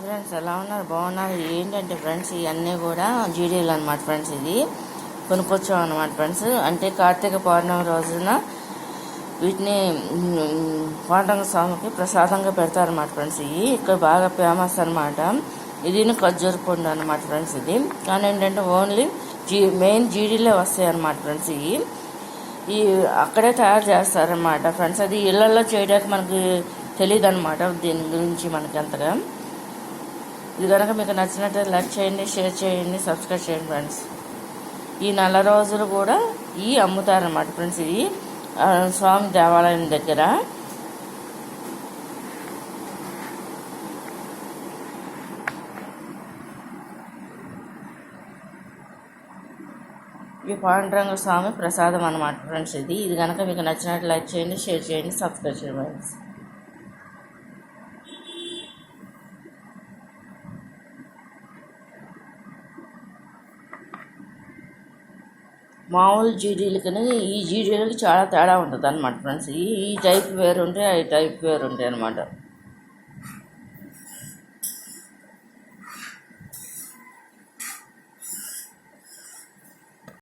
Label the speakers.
Speaker 1: Friends ఎలా ఉన్నారు? బాగున్నారు. ఏంటంటే ఫ్రెండ్స్ ఇవన్నీ కూడా జీడీలు అనమాట ఫ్రెండ్స్. ఇది కొనుక్కొచ్చాం అనమాట ఫ్రెండ్స్. అంటే కార్తీక పౌర్ణమి రోజున వీటిని పాండురంగ స్వామికి ప్రసాదంగా పెడతారన్నమాట ఫ్రెండ్స్. ఇవి ఇక్కడ బాగా ఫేమస్ అనమాట. ఇది ఖర్జూర పండు అనమాట ఫ్రెండ్స్. ఇది కానీ ఏంటంటే ఓన్లీ మెయిన్ జీడీలే వస్తాయి అనమాట ఫ్రెండ్స్. ఈ అక్కడే తయారు చేస్తారనమాట ఫ్రెండ్స్. అది ఇళ్లలో చేయడానికి మనకి తెలియదు అనమాట దీని గురించి మనకి అంతగా. ఇది కనుక మీకు నచ్చినట్లయితే లైక్ చేయండి, షేర్ చేయండి, సబ్స్క్రైబ్ చేయండి ఫ్రెండ్స్. ఈ నెల రోజులు కూడా అమ్ముతారన్నమాట ఫ్రెండ్స్. ఇది స్వామి దేవాలయం దగ్గర. ఈ పాండురంగ స్వామి ప్రసాదం అన్నమాట ఫ్రెండ్స్. ఇది కనుక మీకు నచ్చినట్టు లైక్ చేయండి, షేర్ చేయండి, సబ్స్క్రైబ్ చేయండి ఫ్రెండ్స్. మామూలు జీడీలకి ఈ జీడీలకి చాలా తేడా ఉంటుంది అనమాట ఫ్రెండ్స్. ఈ టైప్ వేరు ఉంటాయి, ఆ టైప్ వేరు ఉంటాయి అనమాట.